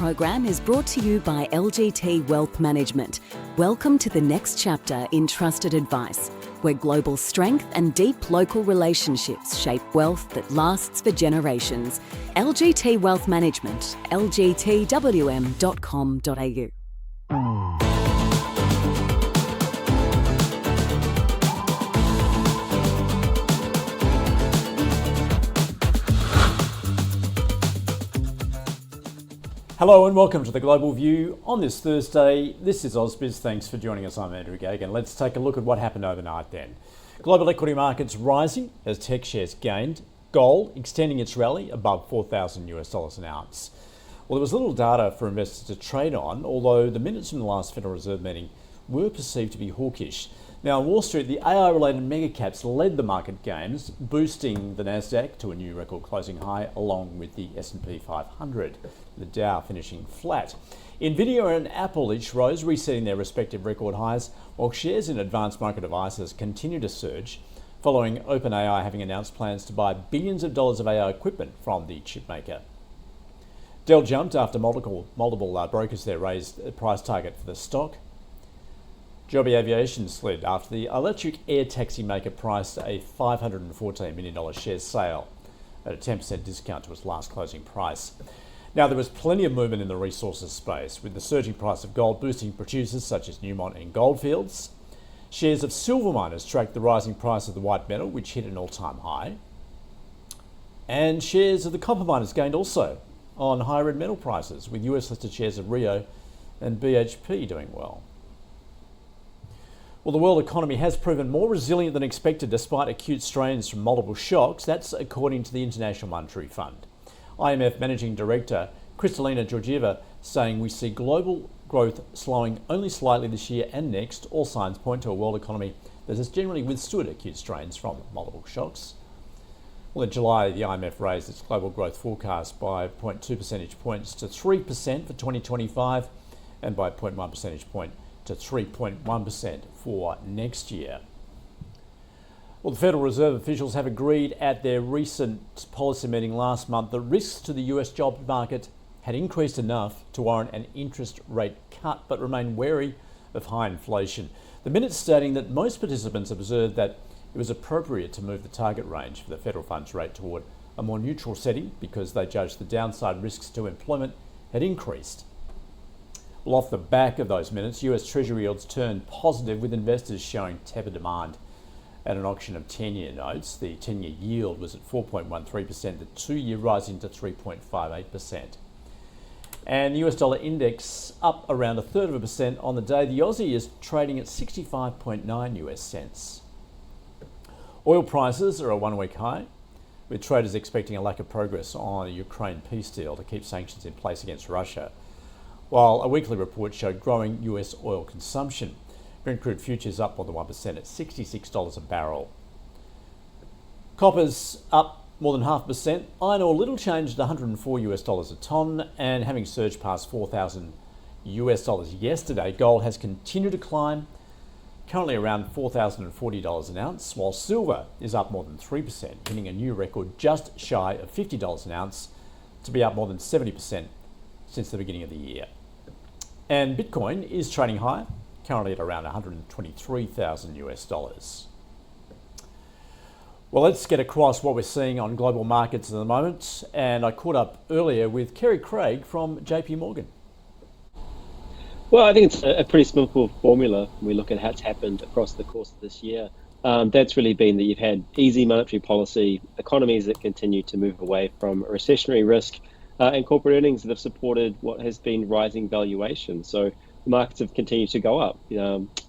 program is brought to you by LGT Wealth Management. Welcome to the next chapter in trusted advice, where global strength and deep local relationships shape wealth that lasts for generations. LGT Wealth Management, lgtwm.com.au. Hello and welcome to the Global View on this Thursday. This is AusBiz. Thanks for joining us. I'm Andrew Gagan. Let's take a look at what happened overnight then. Global equity markets rising as tech shares gained. Gold extending its rally above $4,000 an ounce. Well, there was little data for investors to trade on, although the minutes from the last Federal Reserve meeting were perceived to be hawkish. Now, on Wall Street, the AI-related megacaps led the market gains, boosting the Nasdaq to a new record closing high, along with the S&P 500, the Dow finishing flat. Nvidia and Apple each rose, resetting their respective record highs, while shares in advanced market devices continue to surge, following OpenAI having announced plans to buy billions of dollars of AI equipment from the chipmaker. Dell jumped after multiple brokers there raised a price target for the stock. Joby Aviation slid after the electric air taxi maker priced a $514 million share sale at a 10% discount to its last closing price. Now, there was plenty of movement in the resources space, with the surging price of gold boosting producers such as Newmont and Goldfields. Shares of silver miners tracked the rising price of the white metal, which hit an all-time high. And shares of the copper miners gained also on higher red metal prices, with US-listed shares of Rio and BHP doing well. Well, the world economy has proven more resilient than expected despite acute strains from multiple shocks. That's according to the International Monetary Fund. IMF Managing Director Kristalina Georgieva saying we see global growth slowing only slightly this year and next. All signs point to a world economy that has generally withstood acute strains from multiple shocks. Well, in July, the IMF raised its global growth forecast by 0.2 percentage points to 3% for 2025 and by 0.1 percentage point to 3.1% for next year. Well, the Federal Reserve officials have agreed at their recent policy meeting last month that risks to the US job market had increased enough to warrant an interest rate cut, but remain wary of high inflation. The minutes stating that most participants observed that it was appropriate to move the target range for the federal funds rate toward a more neutral setting because they judged the downside risks to employment had increased. Well, off the back of those minutes, US Treasury yields turned positive, with investors showing tepid demand at an auction of 10-year notes. The 10-year yield was at 4.13%, the 2-year rising to 3.58%. And the US dollar index up around 0.33% on the day. The Aussie is trading at 65.9 US cents. Oil prices are a one-week high, with traders expecting a lack of progress on a Ukraine peace deal to keep sanctions in place against Russia, while a weekly report showed growing US oil consumption. Brent crude futures up more than 1% at $66 a barrel. Copper's up more than 0.5%. Iron ore little changed at $104 a tonne, and having surged past $4,000 yesterday, gold has continued to climb, currently around $4,040 an ounce, while silver is up more than 3%, hitting a new record just shy of $50 an ounce, to be up more than 70% since the beginning of the year. And Bitcoin is trading higher, currently at around $123,000. Well, let's get across what we're seeing on global markets at the moment. And I caught up earlier with Kerry Craig from JP Morgan. Well, I think it's a pretty simple formula when we look at how it's happened across the course of this year. That's really been that you've had easy monetary policy, economies that continue to move away from a recessionary risk, and corporate earnings that have supported what has been rising valuation. So the markets have continued to go up.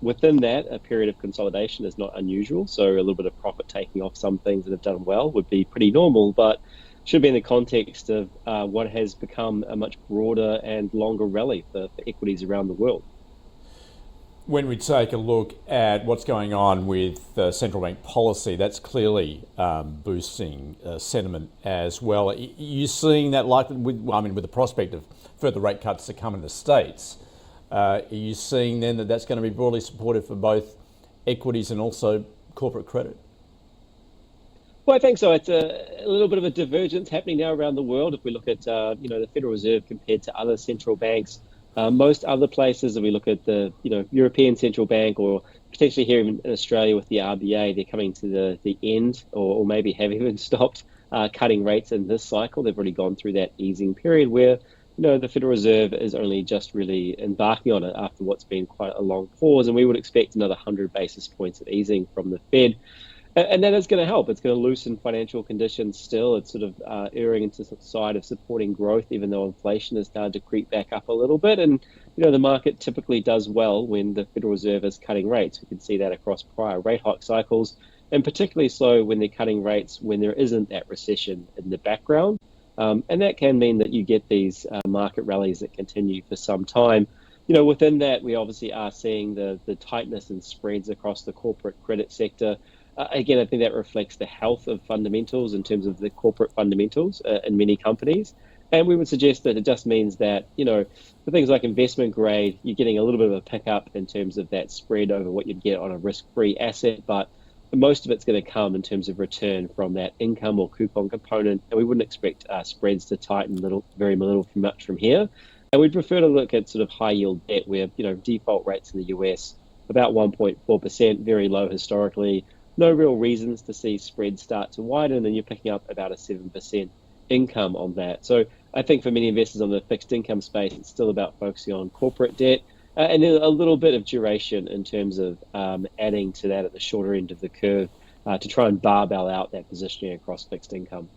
Within that, a period of consolidation is not unusual. So a little bit of profit taking off some things that have done well would be pretty normal, but should be in the context of what has become a much broader and longer rally for equities around the world. When we take a look at what's going on with central bank policy, that's clearly boosting sentiment as well. Are you seeing that likely, with the prospect of further rate cuts to come in the States? Are you seeing then that that's going to be broadly supportive for both equities and also corporate credit? Well, I think so. It's a little bit of a divergence happening now around the world. If we look at the Federal Reserve compared to other central banks, most other places, if we look at the European Central Bank or potentially here in Australia with the RBA, they're coming to the end or maybe have even stopped cutting rates in this cycle. They've already gone through that easing period where the Federal Reserve is only just really embarking on it after what's been quite a long pause, and we would expect another 100 basis points of easing from the Fed. And that is going to help. It's going to loosen financial conditions still. It's sort of erring into the side of supporting growth, even though inflation has started to creep back up a little bit. And, the market typically does well when the Federal Reserve is cutting rates. We can see that across prior rate hike cycles, and particularly so when they're cutting rates when there isn't that recession in the background. And that can mean that you get these market rallies that continue for some time. Within that, we obviously are seeing the tightness in spreads across the corporate credit sector. Again, I think that reflects the health of fundamentals in terms of the corporate fundamentals in many companies. And we would suggest that it just means that, for things like investment grade, you're getting a little bit of a pickup in terms of that spread over what you'd get on a risk-free asset. But most of it's going to come in terms of return from that income or coupon component. And we wouldn't expect spreads to tighten very little much from here. And we'd prefer to look at sort of high yield debt where, default rates in the US, about 1.4%, very low historically. No real reasons to see spreads start to widen, and you're picking up about a 7% income on that. So I think for many investors on the fixed income space, it's still about focusing on corporate debt and then a little bit of duration in terms of adding to that at the shorter end of the curve to try and barbell out that positioning across fixed income.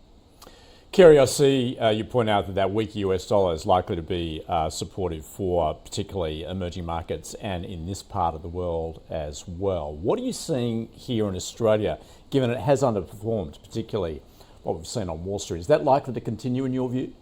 Kerry, I see you point out that weak US dollar is likely to be supportive for particularly emerging markets and in this part of the world as well. What are you seeing here in Australia, given it has underperformed, particularly what we've seen on Wall Street? Is that likely to continue in your view?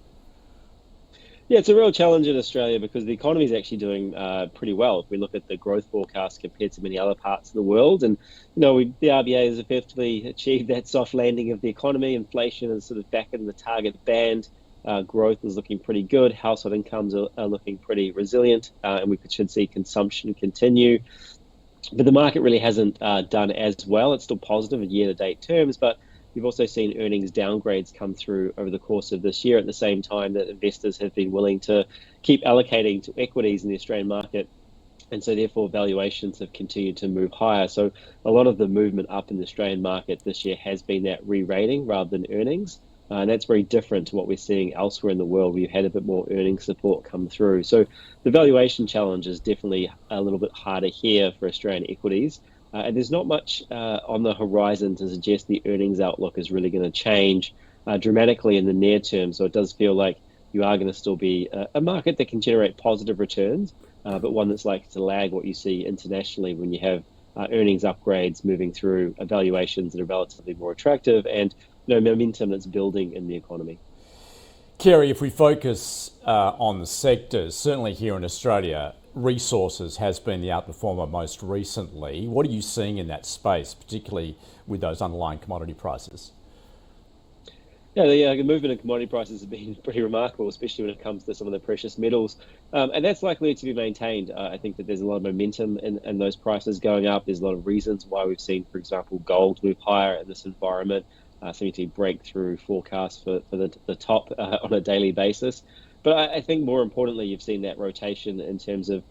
Yeah, it's a real challenge in Australia because the economy is actually doing pretty well. If we look at the growth forecast compared to many other parts of the world, and the RBA has effectively achieved that soft landing of the economy. Inflation is sort of back in the target band. Growth is looking pretty good. Household incomes are looking pretty resilient, and we should see consumption continue. But the market really hasn't done as well. It's still positive in year-to-date terms, but we've also seen earnings downgrades come through over the course of this year at the same time that investors have been willing to keep allocating to equities in the Australian market. And so therefore valuations have continued to move higher. So a lot of the movement up in the Australian market this year has been that re-rating rather than earnings. And that's very different to what we're seeing elsewhere in the world where you've had a bit more earnings support come through. So the valuation challenge is definitely a little bit harder here for Australian equities. And there's not much on the horizon to suggest the earnings outlook is really going to change dramatically in the near term. So it does feel like you are going to still be a market that can generate positive returns, but one that's likely to lag what you see internationally when you have earnings upgrades moving through valuations that are relatively more attractive and momentum that's building in the economy. Kerry, if we focus on the sectors, certainly here in Australia, resources has been the outperformer most recently. What are you seeing in that space, particularly with those underlying commodity prices? Yeah, the movement in commodity prices has been pretty remarkable, especially when it comes to some of the precious metals. And that's likely to be maintained. I think that there's a lot of momentum in those prices going up. There's a lot of reasons why we've seen, for example, gold move higher in this environment, seeming to break through forecasts for the top on a daily basis. But I think more importantly, you've seen that rotation in terms of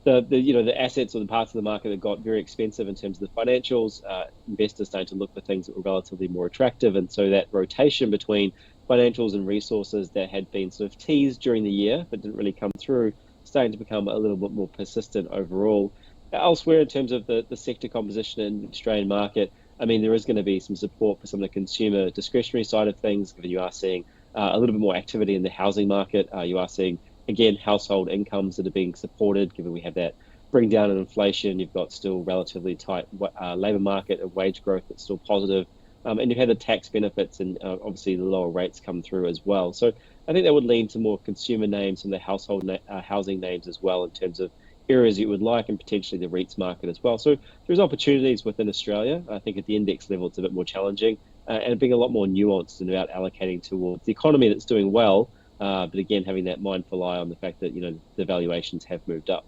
the assets or the parts of the market that got very expensive in terms of the financials. Investors starting to look for things that were relatively more attractive, and so that rotation between financials and resources that had been sort of teased during the year but didn't really come through, starting to become a little bit more persistent overall. Elsewhere, in terms of the sector composition in the Australian market, I mean, there is going to be some support for some of the consumer discretionary side of things, given you are seeing a little bit more activity in the housing market. You are seeing, again, household incomes that are being supported, given we have that bring down in inflation. You've got still relatively tight labour market and wage growth that's still positive. And you've had the tax benefits and obviously the lower rates come through as well. So I think that would lean to more consumer names and the household housing names as well in terms of areas you would like, and potentially the REITs market as well. So there's opportunities within Australia. I think at the index level, it's a bit more challenging and being a lot more nuanced and about allocating towards the economy that's doing well. But again, having that mindful eye on the fact that, the valuations have moved up.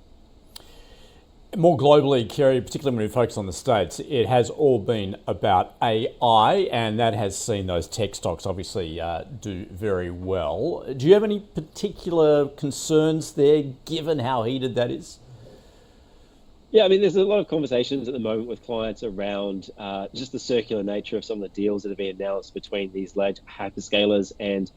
More globally, Kerry, particularly when we focus on the States, it has all been about AI, and that has seen those tech stocks obviously do very well. Do you have any particular concerns there, given how heated that is? Yeah, I mean, there's a lot of conversations at the moment with clients around just the circular nature of some of the deals that have been announced between these large hyperscalers and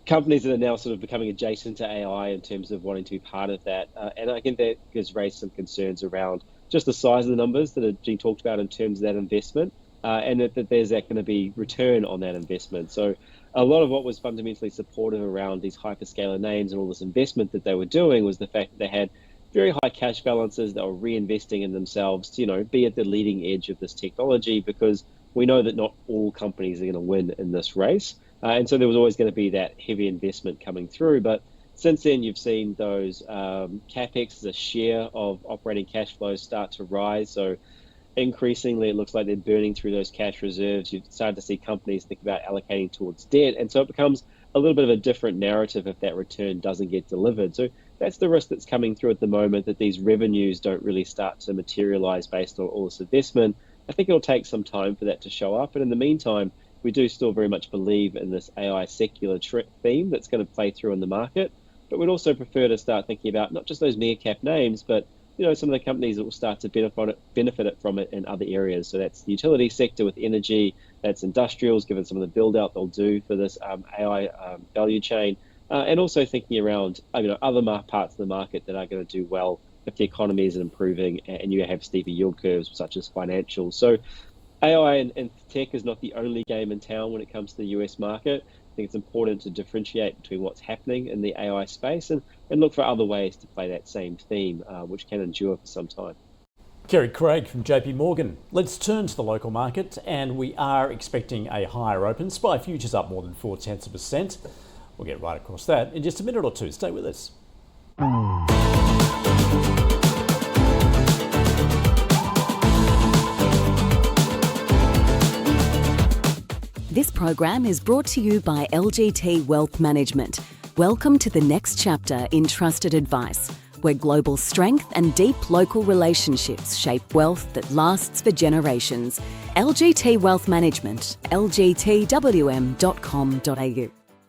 companies that are now sort of becoming adjacent to AI in terms of wanting to be part of that. And I think that has raised some concerns around just the size of the numbers that are being talked about in terms of that investment, and that there's going to be return on that investment. So a lot of what was fundamentally supportive around these hyperscaler names and all this investment that they were doing was the fact that they had very high cash balances that were reinvesting in themselves to, be at the leading edge of this technology, because we know that not all companies are going to win in this race. And so there was always going to be that heavy investment coming through. But since then, you've seen those capex as a share of operating cash flows start to rise. So increasingly, it looks like they're burning through those cash reserves. You've started to see companies think about allocating towards debt. And so it becomes a little bit of a different narrative if that return doesn't get delivered. So that's the risk that's coming through at the moment, that these revenues don't really start to materialize based on all this investment. I think it'll take some time for that to show up. And in the meantime, we do still very much believe in this AI secular theme that's going to play through in the market. But we'd also prefer to start thinking about not just those mega cap names, but some of the companies that will start to benefit from it in other areas. So that's the utility sector with energy, that's industrials, given some of the build out they'll do for this AI value chain, and also thinking around other parts of the market that are going to do well if the economy is improving and you have steeper yield curves, such as financials. So AI and tech is not the only game in town when it comes to the US market. I think it's important to differentiate between what's happening in the AI space and look for other ways to play that same theme, which can endure for some time. Kerry Craig from JP Morgan. Let's turn to the local market, and we are expecting a higher open. SPI futures up more than 0.4%. We'll get right across that in just a minute or two. Stay with us. This program is brought to you by LGT Wealth Management. Welcome to the next chapter in trusted advice, where global strength and deep local relationships shape wealth that lasts for generations. LGT Wealth Management, lgtwm.com.au.